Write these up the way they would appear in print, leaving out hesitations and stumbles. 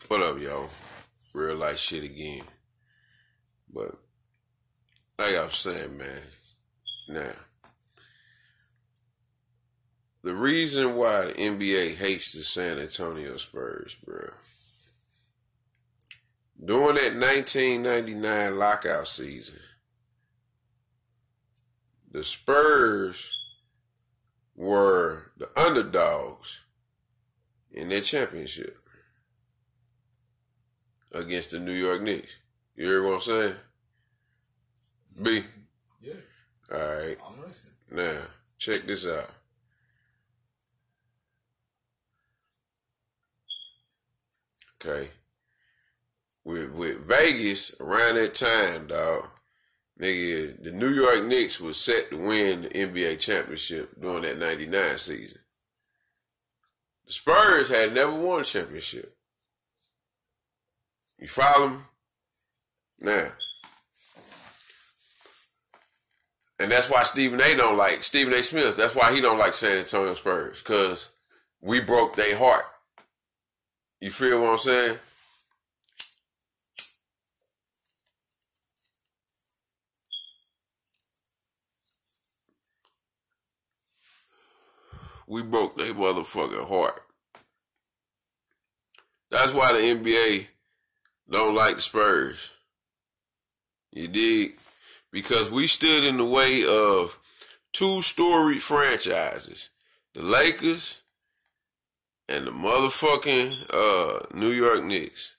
What up, y'all? Real life shit again. But like I was saying, man, now the reason why the NBA hates the San Antonio Spurs, bro. During that 1999 lockout season, the Spurs were the underdogs in their championship against the New York Knicks. You hear what I'm saying? B? Yeah. All right. I'm listening. Now, check this out. Okay. With Vegas, around that time, dog, nigga, the New York Knicks was set to win the NBA championship during that 99 season. The Spurs had never won a championship. You follow me? Now. And that's why Stephen A. Smith, that's why he don't like San Antonio Spurs, because we broke their heart. You feel what I'm saying? We broke their motherfucking heart. That's why the NBA don't like the Spurs. You dig? Because we stood in the way of two storied franchises. The Lakers and the motherfucking New York Knicks.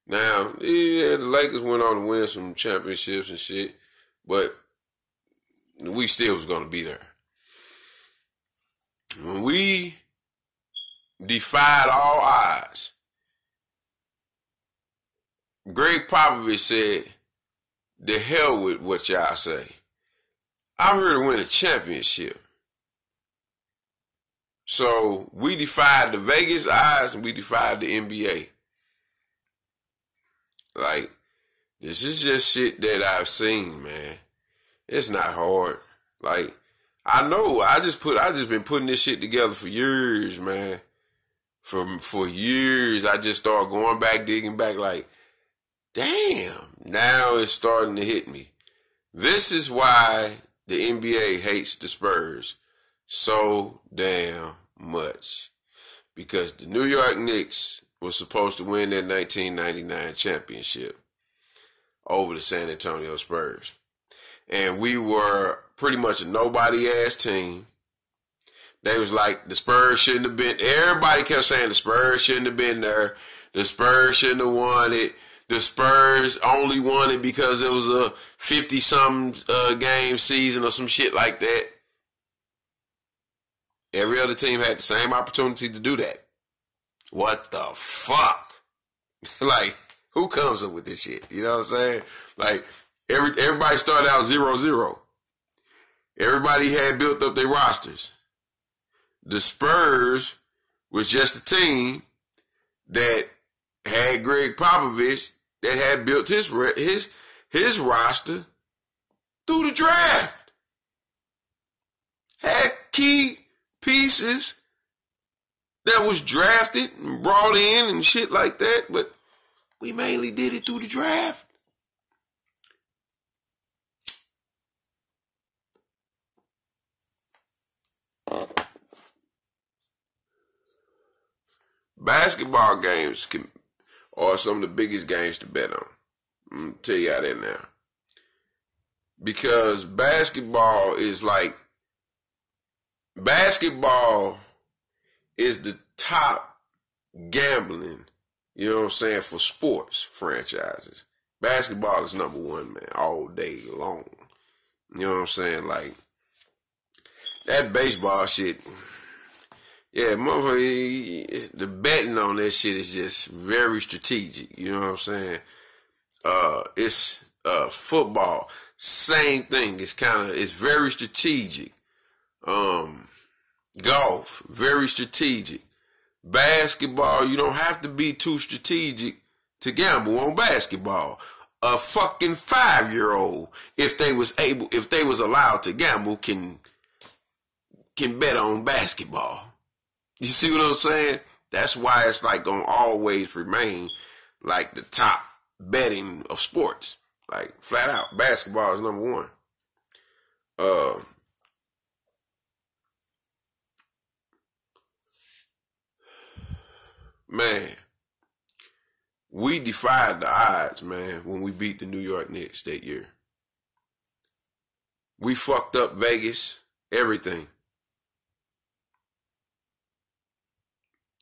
Now, yeah, the Lakers went on to win some championships and shit, but we still was going to be there. When we defied all odds, Greg Popovich said, the hell with what y'all say. I'm here to win a championship. So we defied the Vegas odds and we defied the NBA. Like, this is just shit that I've seen, man. It's not hard. Like, I know, I just been putting this shit together for years, man. For years, I just started going back, digging back, like, damn, now it's starting to hit me. This is why the NBA hates the Spurs so damn much. Because the New York Knicks was supposed to win that 1999 championship over the San Antonio Spurs. And we were pretty much a nobody-ass team. They was like, the Spurs shouldn't have been, everybody kept saying the Spurs shouldn't have been there. The Spurs shouldn't have won it. The Spurs only won it because it was a 50-something game season or some shit like that. Every other team had the same opportunity to do that. What the fuck? Like, who comes up with this shit? You know what I'm saying? Like, everybody started out 0-0. Everybody had built up their rosters. The Spurs was just a team that had Greg Popovich that had built his roster through the draft. Had key pieces that was drafted and brought in and shit like that, but we mainly did it through the draft. Basketball games are some of the biggest games to bet on. I'm going to tell you how that now. Because basketball is the top gambling, you know what I'm saying, for sports franchises. Basketball is number one, man, all day long. You know what I'm saying? Like, that baseball shit, yeah, motherfucker, the betting on that shit is just very strategic. You know what I'm saying? It's football, same thing. It's very strategic. Golf, very strategic. Basketball, you don't have to be too strategic to gamble on basketball. A fucking 5-year-old, if they was allowed to gamble, can bet on basketball. You see what I'm saying? That's why it's like gonna always remain like the top betting of sports. Like flat out, basketball is number one. Man, we defied the odds, man, when we beat the New York Knicks that year. We fucked up Vegas, everything.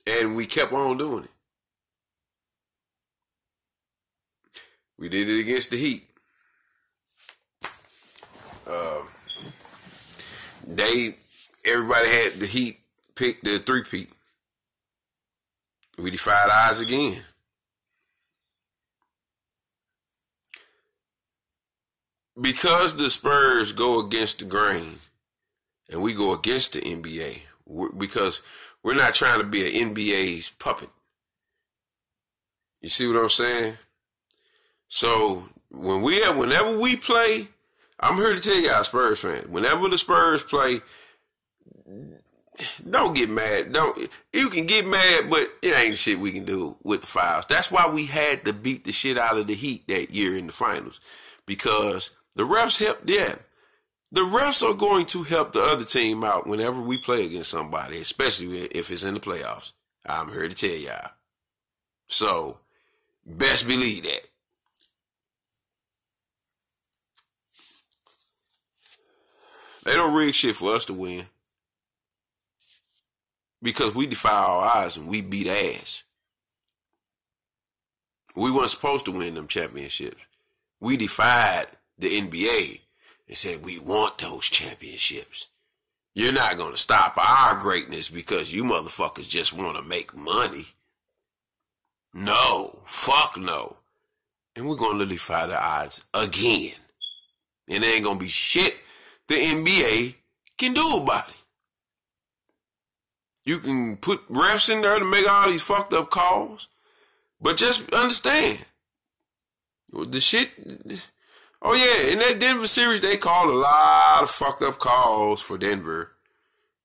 And we kept on doing it. We did it against the Heat. Everybody had the Heat pick the three-peat. We defied odds again. Because the Spurs go against the grain and we go against the NBA, because we're not trying to be an NBA's puppet. You see what I'm saying? So whenever we play, I'm here to tell y'all, Spurs fans, whenever the Spurs play, don't get mad. You can get mad, but it ain't shit we can do with the fouls. That's why we had to beat the shit out of the Heat that year in the finals, because the refs helped them. The refs are going to help the other team out whenever we play against somebody, especially if it's in the playoffs. I'm here to tell y'all. So, best believe that. They don't rig shit for us to win. Because we defy our odds and we beat ass. We weren't supposed to win them championships. We defied the NBA and said we want those championships. You're not going to stop our greatness because you motherfuckers just want to make money. No, fuck no. And we're going to defy the odds again. And there ain't going to be shit the NBA can do about it. You can put refs in there to make all these fucked up calls, but just understand the shit. Oh yeah, in that Denver series, they called a lot of fucked up calls for Denver.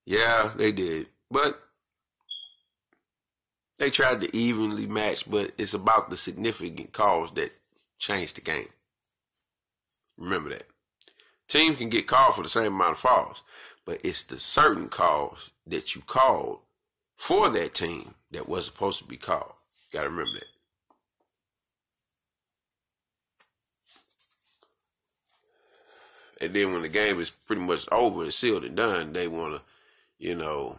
Yeah, they did, but they tried to evenly match. But it's about the significant calls that changed the game. Remember that. Teams can get called for the same amount of fouls, but it's the certain calls that you called for that team that was supposed to be called. Gotta remember that. And then when the game is pretty much over and sealed and done, they want to,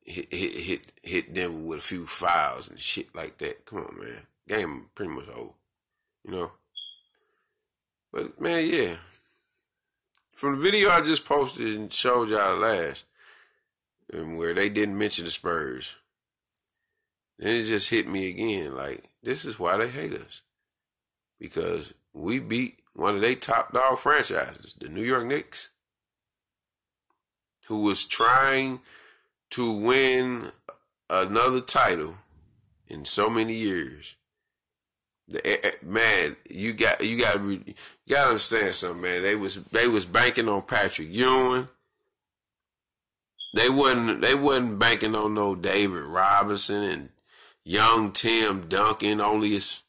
hit them with a few fouls and shit like that. Come on, man. Game pretty much over, But, man, yeah. From the video I just posted and showed y'all last, where they didn't mention the Spurs, then it just hit me again. Like, this is why they hate us. Because we beat one of their top dog franchises, the New York Knicks, who was trying to win another title in so many years. Man, you got to understand something, man. They was banking on Patrick Ewing. They wasn't banking on no David Robinson and young Tim Duncan, only his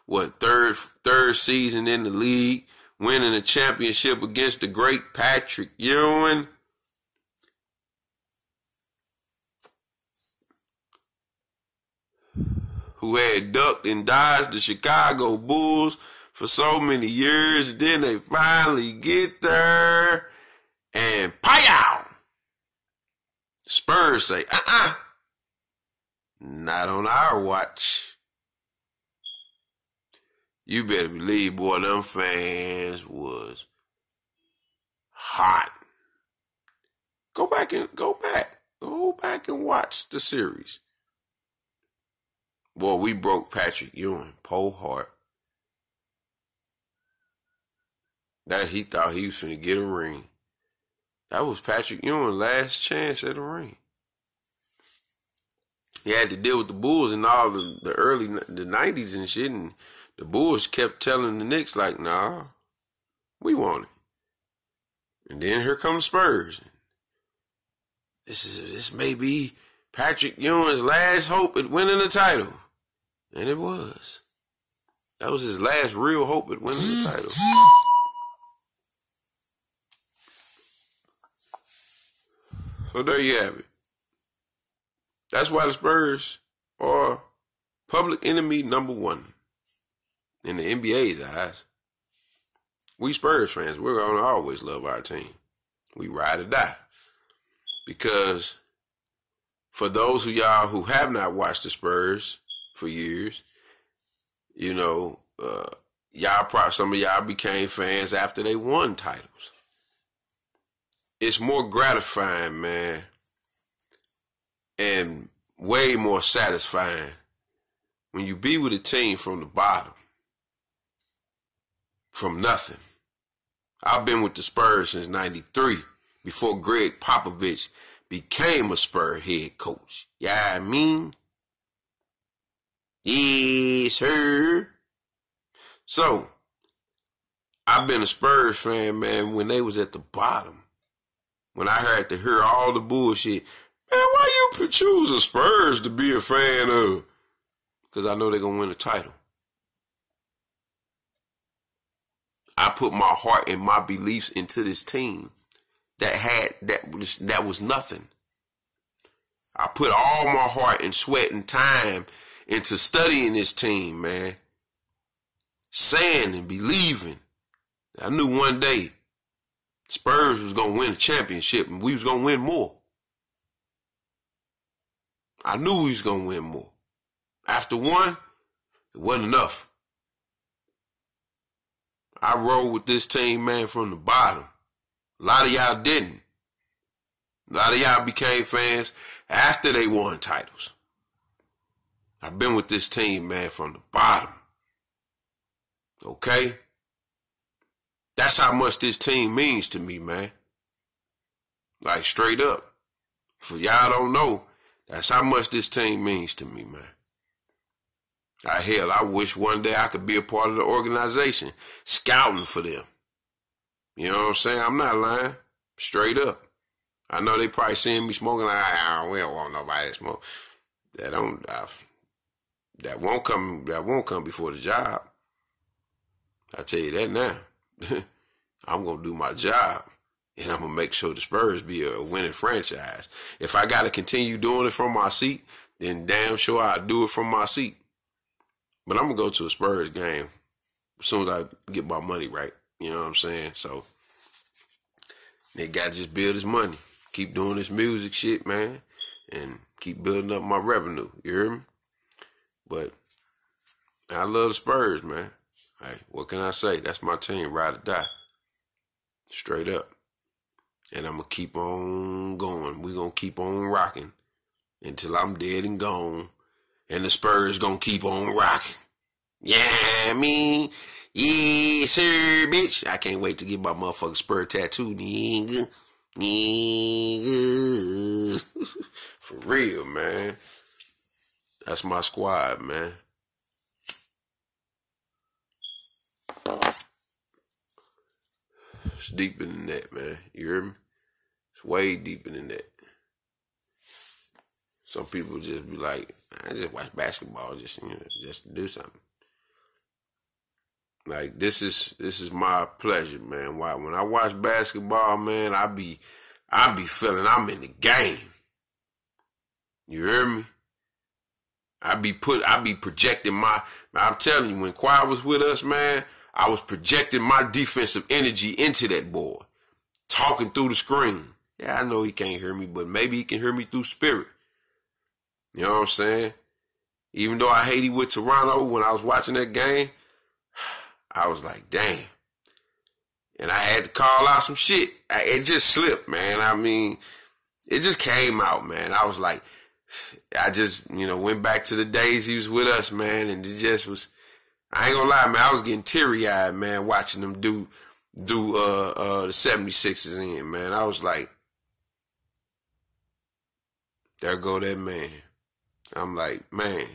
third season in the league, winning a championship against the great Patrick Ewing. Who had ducked and dodged the Chicago Bulls for so many years. Then they finally get there and pow! Spurs say, not on our watch. You better believe, boy, them fans was hot. Go back and watch the series. Boy, we broke Patrick Ewing, pole heart. That he thought he was finna get a ring. That was Patrick Ewing's last chance at a ring. He had to deal with the Bulls in all the early the 90s and shit, and the Bulls kept telling the Knicks like, nah, we want it. And then here come the Spurs. This may be Patrick Ewing's last hope at winning the title. And it was. That was his last real hope at winning the title. So there you have it. That's why the Spurs are public enemy number one in the NBA's eyes. We Spurs fans, we're going to always love our team. We ride or die. Because for those of y'all who have not watched the Spurs for years, you know, some of y'all became fans after they won titles. It's more gratifying, man, and way more satisfying when you be with a team from the bottom, from nothing. I've been with the Spurs since 93, before Greg Popovich became a Spur head coach. Yeah, I mean? Yes, sir. So, I've been a Spurs fan, man, when they was at the bottom. When I had to hear all the bullshit, man, why you choose the Spurs to be a fan of? Because I know they're going to win a title. I put my heart and my beliefs into this team that was nothing. I put all my heart and sweat and time into studying this team, man. Saying and believing. I knew one day Spurs was going to win a championship and we was going to win more. I knew we was going to win more. After one, it wasn't enough. I rolled with this team, man, from the bottom. A lot of y'all didn't. A lot of y'all became fans after they won titles. I've been with this team, man, from the bottom. Okay? That's how much this team means to me, man. Like, straight up. For y'all don't know, that's how much this team means to me, man. Hell, I wish one day I could be a part of the organization, scouting for them. You know what I'm saying? I'm not lying. Straight up. I know they probably seeing me smoking like, we don't want nobody to smoke. That won't come before the job. I tell you that now. I'm going to do my job. And I'm going to make sure the Spurs be a winning franchise. If I got to continue doing it from my seat, then damn sure I'll do it from my seat. But I'm going to go to a Spurs game as soon as I get my money right. You know what I'm saying? So, they got to just build his money. Keep doing this music shit, man. And keep building up my revenue. You hear me? But I love the Spurs, man. Hey, what can I say? That's my team, ride or die. Straight up. And I'm going to keep on going. We're going to keep on rocking until I'm dead and gone. And the Spurs going to keep on rocking. Yeah, I mean, yes, sir, bitch. I can't wait to get my motherfucking Spur tattoo, nigga. Nigga. For real, man. That's my squad, man. It's deeper than that, man. You hear me? It's way deeper than that. Some people just be like, I just watch basketball just to do something. Like, this is my pleasure, man. Why? When I watch basketball, man, I be feeling I'm in the game. You hear me? I be projecting I'm telling you, when Kawhi was with us, man, I was projecting my defensive energy into that boy. Talking through the screen. Yeah, I know he can't hear me, but maybe he can hear me through spirit. You know what I'm saying? Even though I hated with Toronto when I was watching that game, I was like, damn. And I had to call out some shit. It just slipped, man. I mean, it just came out, man. I was like, I just, went back to the days he was with us, man. And it just was, I ain't gonna lie, man. I was getting teary-eyed, man, watching them do the 76ers in, man. I was like, there go that man. I'm like, man.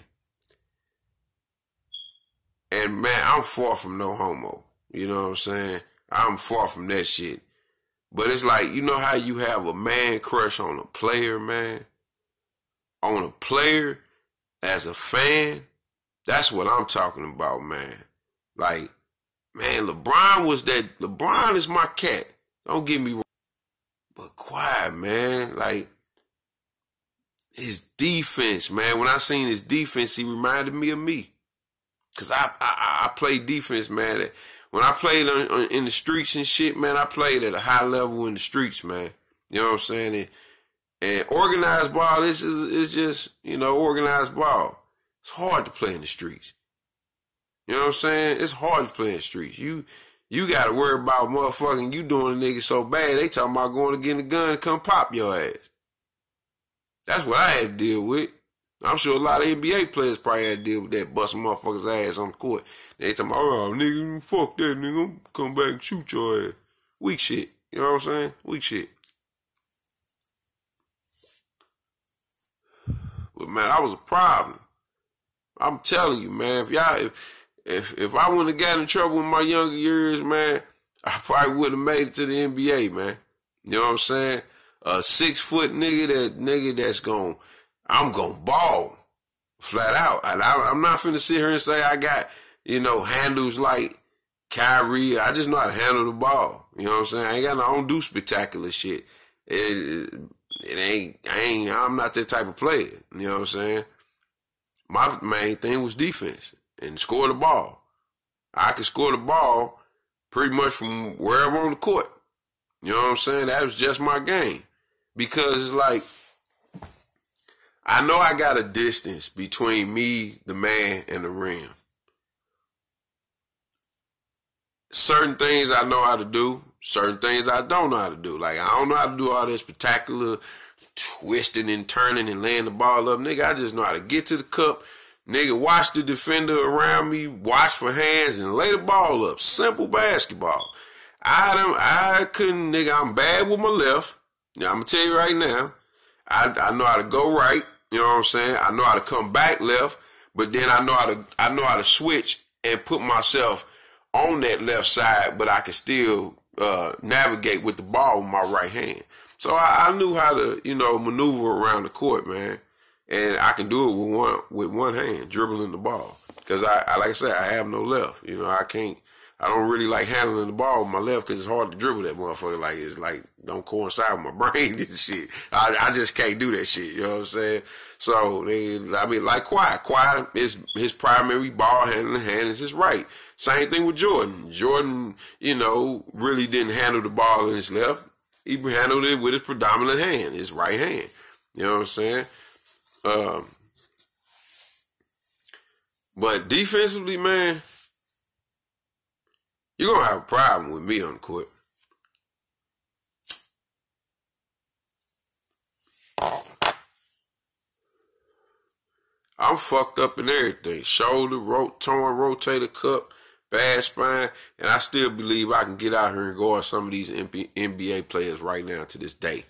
And, man, I'm far from no homo. You know what I'm saying? I'm far from that shit. But it's like, you know how you have a man crush on a player, man? on a player as a fan, that's what I'm talking about, man. Like, man, LeBron is my cat. Don't get me wrong. But quiet, man. Like, his defense, man. When I seen his defense, he reminded me of me. Because I played defense, man. When I played in the streets and shit, man, I played at a high level in the streets, man. You know what I'm saying? And organized ball, this is just, organized ball. It's hard to play in the streets. You know what I'm saying? It's hard to play in the streets. You got to worry about motherfucking you doing a nigga so bad, they talking about going to get a gun and come pop your ass. That's what I had to deal with. I'm sure a lot of NBA players probably had to deal with that, busting motherfuckers' ass on the court. They talking about, oh, nigga, fuck that, nigga. I'm come back and shoot your ass. Weak shit. You know what I'm saying? Weak shit. But, man, I was a problem. I'm telling you, man, if I wouldn't have gotten in trouble in my younger years, man, I probably wouldn't have made it to the NBA, man. You know what I'm saying? A 6 foot nigga that's I'm gonna ball flat out. And I'm not finna sit here and say I got, handles like Kyrie. I just know how to handle the ball. You know what I'm saying? I don't do spectacular shit. I'm not that type of player. You know what I'm saying? My main thing was defense and score the ball. I could score the ball pretty much from wherever on the court. You know what I'm saying? That was just my game. Because it's like, I know I got a distance between me, the man, and the rim. Certain things I know how to do. Certain things I don't know how to do. Like, I don't know how to do all this spectacular twisting and turning and laying the ball up. Nigga, I just know how to get to the cup. Nigga, watch the defender around me, watch for hands, and lay the ball up. Simple basketball. I couldn't, nigga, I'm bad with my left. Now, I'm going to tell you right now, I know how to go right. You know what I'm saying? I know how to come back left, but then I know how to switch and put myself on that left side, but I can still navigate with the ball with my right hand. So I knew how to, maneuver around the court, man. And I can do it with one hand, dribbling the ball. Because I like I said, I have no left. I don't really like handling the ball with my left because it's hard to dribble that motherfucker. Like, it's like, don't coincide with my brain and shit. I just can't do that shit, you know what I'm saying? So, like Quiet. Quiet is his primary ball handling hand is his right. Same thing with Jordan. Jordan, really didn't handle the ball in his left. He handled it with his predominant hand, his right hand. You know what I'm saying? But defensively, man, you're going to have a problem with me on the court. I'm fucked up in everything. Shoulder, torn rotator cuff, bad spine, and I still believe I can get out here and guard some of these NBA players right now to this day.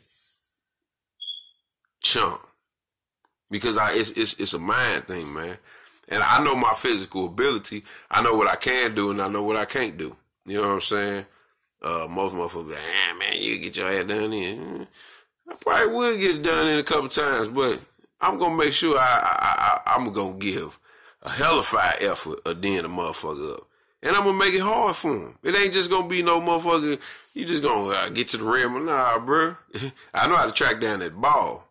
Chunk. Because it's a mind thing, man. And I know my physical ability. I know what I can do and I know what I can't do. You know what I'm saying? Most motherfuckers be like, man, you get your ass done in. I probably will get it done in a couple times, but I'm going to make sure I'm going to give a hellified effort of den a motherfucker up. And I'm going to make it hard for him. It ain't just going to be no motherfucker, you just going to get to the rim. Nah, bro. I know how to track down that ball.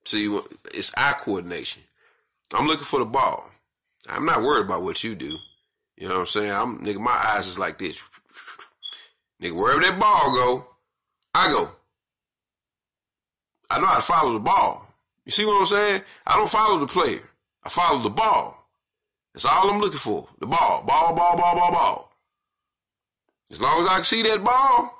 See, it's eye coordination. I'm looking for the ball. I'm not worried about what you do. You know what I'm saying? Nigga, my eyes is like this. Nigga, wherever that ball go, I go. I know how to follow the ball. You see what I'm saying? I don't follow the player. I follow the ball. That's all I'm looking for. The ball. Ball. As long as I can see that ball,